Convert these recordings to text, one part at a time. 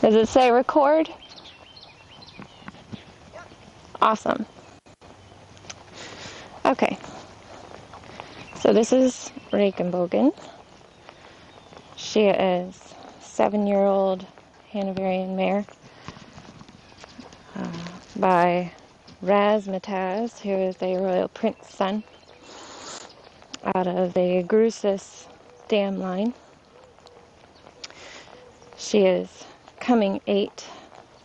Does it say record? Awesome. Okay. So this is Regen. She is 7-year-old Hanoverian mare by Razzmatazz, who is a royal prince son out of the Drusus dam line. She is coming 8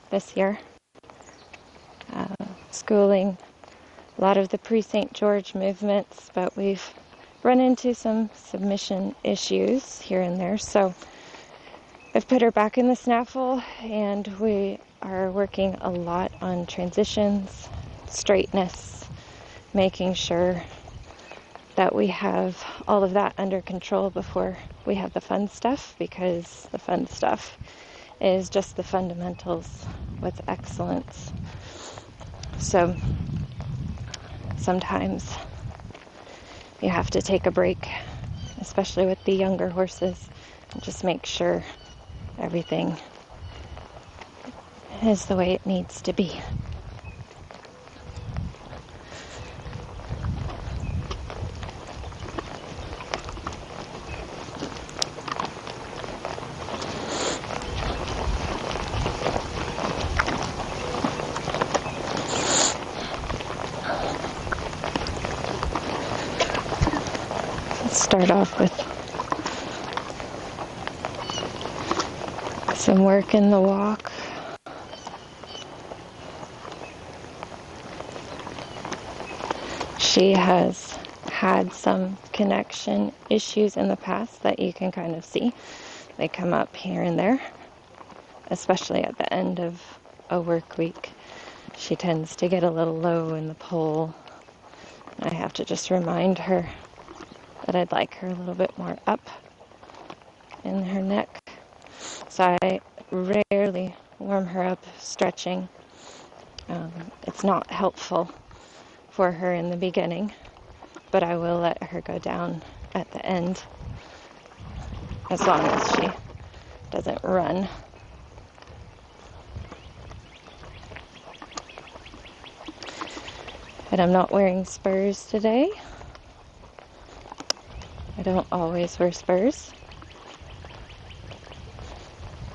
this year, schooling a lot of the pre-St. George movements, but we've run into some submission issues here and there, so I've put her back in the snaffle, and we are working a lot on transitions, straightness, making sure that we have all of that under control before we have the fun stuff, because the fun stuff is just the fundamentals with excellence. So sometimes you have to take a break, especially with the younger horses, and just make sure everything is the way it needs to be. Let's start off with some work in the walk. She has had some connection issues in the past that you can kind of see. They come up here and there, especially at the end of a work week. She tends to get a little low in the pole. I have to just remind her that I'd like her a little bit more up in her neck. So I rarely warm her up stretching. It's not helpful for her in the beginning, but I will let her go down at the end as long as she doesn't run. And I'm not wearing spurs today. I don't always wear spurs.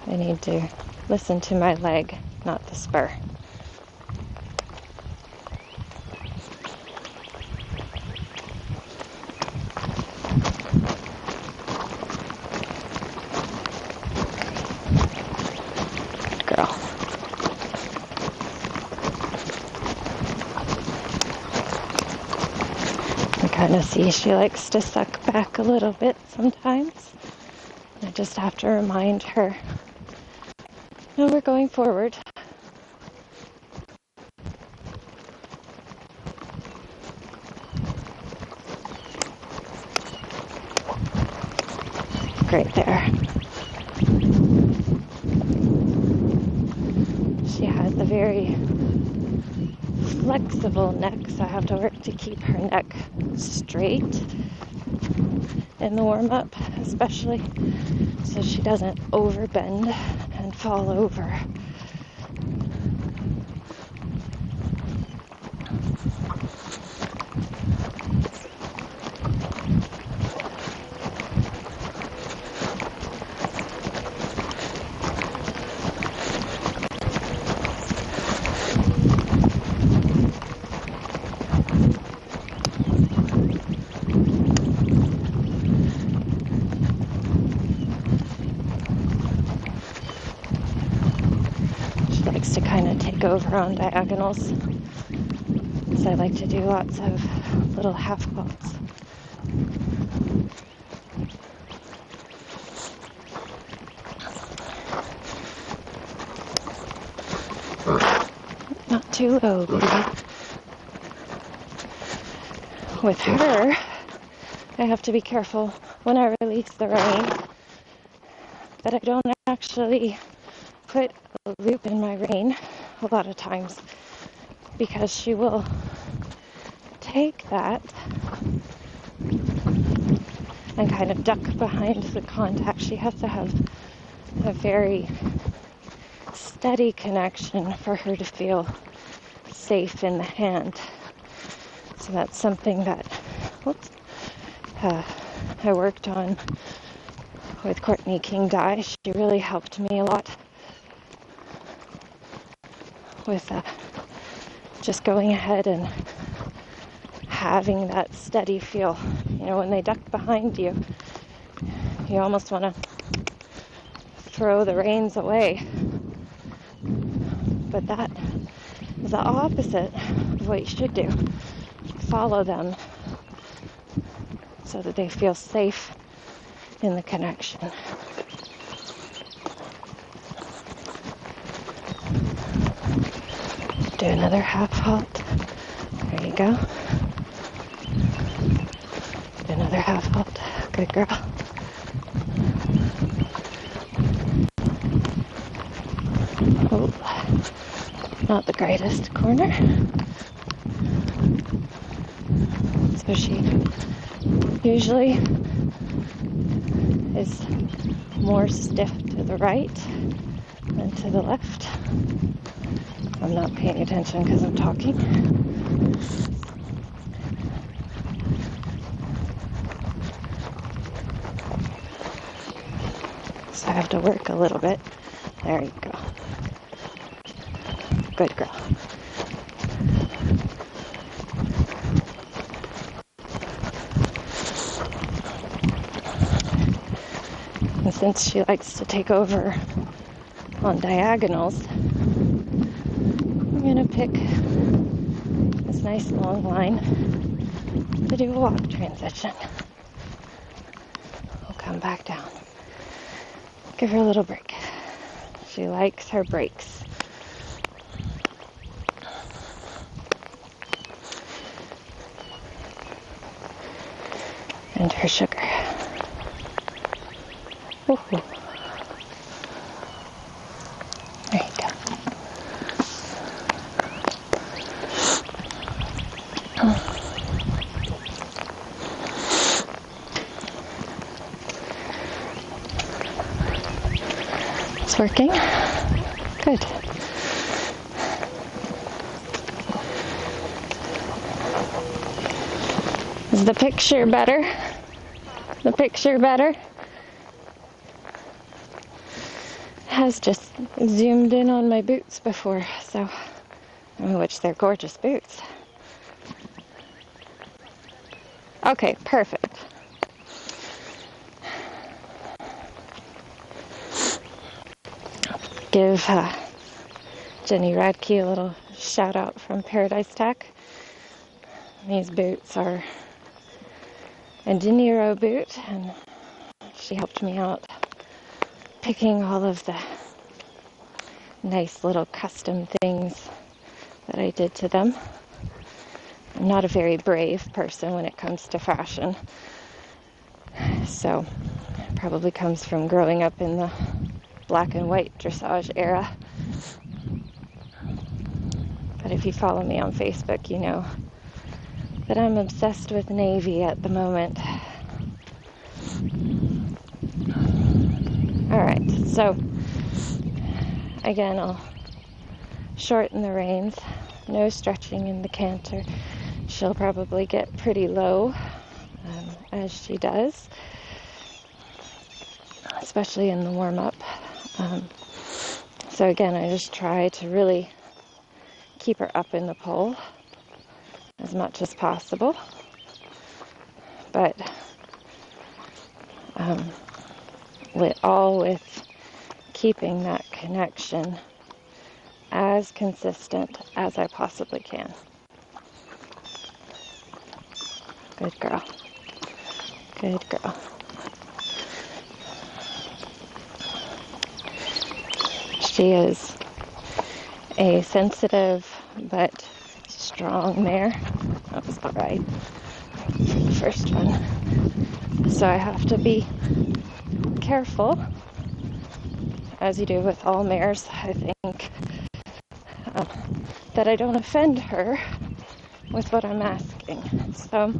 I need to listen to my leg, not the spur. Girl. I kind of see she likes to suck back a little bit sometimes. I just have to remind her, no, we're going forward. Right there. She has a very flexible neck, so I have to work to keep her neck straight in the warm-up, especially so she doesn't overbend and fall over. To kind of take over on diagonals, so I like to do lots of little half vaults. Not too low, baby. With her, I have to be careful when I release the rein that I don't actually put a loop in my rein a lot of times, because she will take that and kind of duck behind the contact. She has to have a very steady connection for her to feel safe in the hand. So that's something that I worked on with Courtney King Dye. She really helped me a lot with just going ahead and having that steady feel. You know, when they duck behind you, you almost want to throw the reins away. But that is the opposite of what you should do. Follow them so that they feel safe in the connection. Do another half halt. There you go. Do another half halt. Good girl. Oh, not the greatest corner. So she usually is more stiff to the right than to the left. I'm not paying attention because I'm talking. So I have to work a little bit. There you go. Good girl. And since she likes to take over on diagonals, I'm going to pick this nice long line to do a walk transition. We'll come back down. Give her a little break. She likes her breaks. And her sugar. Ooh. There you go. It's working. Good. Is the picture better? The picture better? Has just zoomed in on my boots before, so which they're gorgeous boots. Okay, perfect. Give Jenny Radke a little shout out from Paradise Tech. These boots are a De Niro boot, and she helped me out picking all of the nice little custom things that I did to them. I'm not a very brave person when it comes to fashion, so it probably comes from growing up in the black and white dressage era. But if you follow me on Facebook, you know that I'm obsessed with navy at the moment. Alright, so again, I'll shorten the reins. No stretching in the canter. She'll probably get pretty low as she does, especially in the warm-up. So again, I just try to really keep her up in the pole as much as possible, but with keeping that connection as consistent as I possibly can. Good girl. Good girl. She is a sensitive but strong mare. That was all right for the first one. So I have to be careful, as you do with all mares, I think, that I don't offend her with what I'm asking. So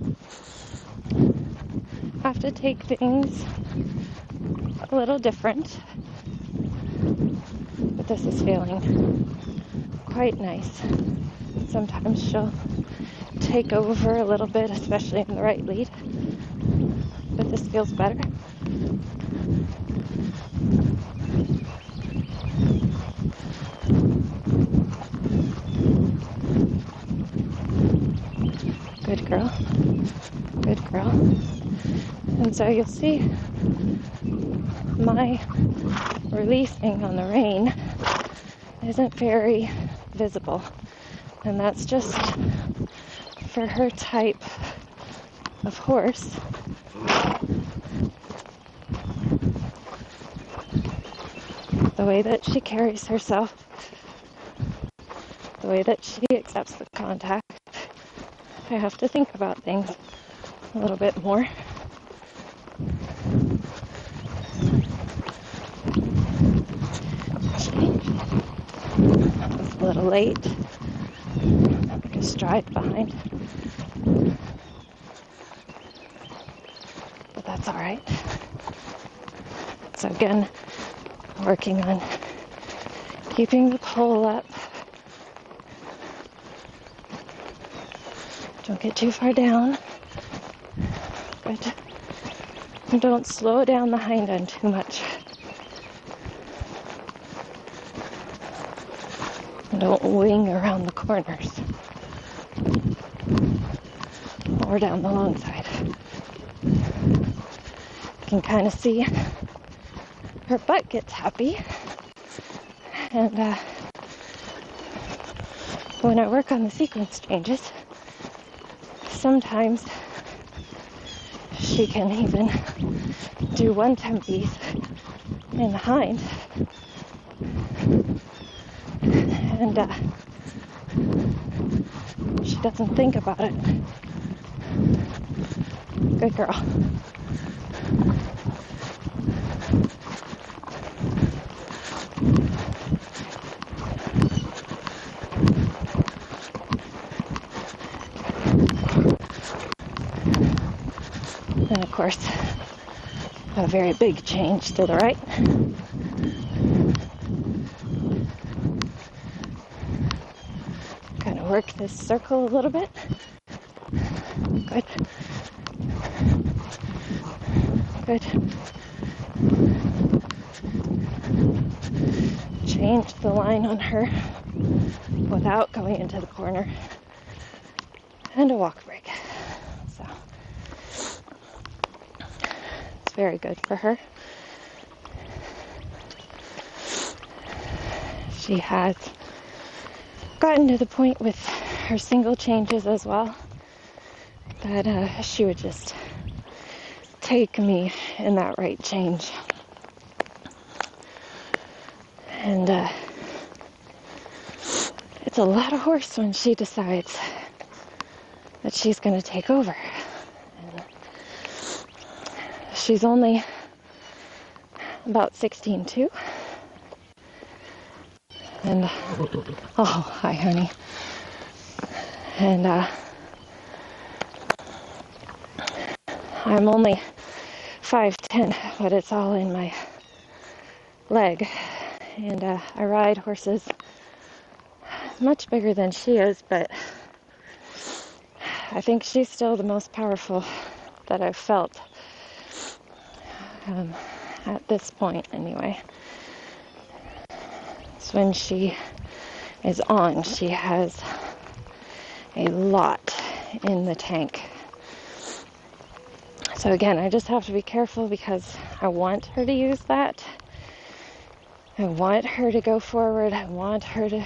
I have to take things a little different but this is feeling quite nice. Sometimes she'll take over a little bit, especially in the right lead, but this feels better. Good girl. Good girl. And so you'll see my releasing on the rein isn't very visible. And that's just for her type of horse. The way that she carries herself, the way that she accepts the contact, I have to think about things a little bit more. I was a little late. Like a stride behind. But that's all right. So again, working on keeping the pole up. Don't get too far down. But don't slow down the hind end too much. Don't wing around the corners or down the long side. You can kind of see her butt gets happy, and when I work on the sequence changes, sometimes she can even do one tempies in the hind, and she doesn't think about it. Good girl. And of course, a very big change to the right. Kind of work this circle a little bit. Good. Good. Change the line on her without going into the corner. And a walk break. So it's very good for her. She has gotten to the point with her single changes as well that she would just take me in that right change. And it's a lot of horse when she decides that she's going to take over. And she's only about 16-2. And, oh, hi, honey. And I'm only 5'10", but it's all in my leg. And I ride horses much bigger than she is, but I think she's still the most powerful that I've felt at this point anyway. So when she is on, she has a lot in the tank. So again, I just have to be careful because I want her to use that. I want her to go forward. I want her to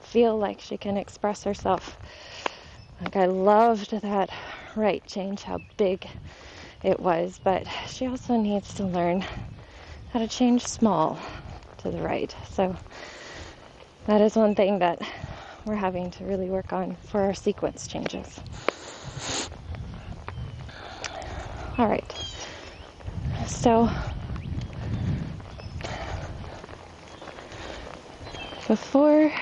feel like she can express herself. Like I loved that right change, how big it was, but she also needs to learn how to change small to the right. So that is one thing that we're having to really work on for our sequence changes. All right. So before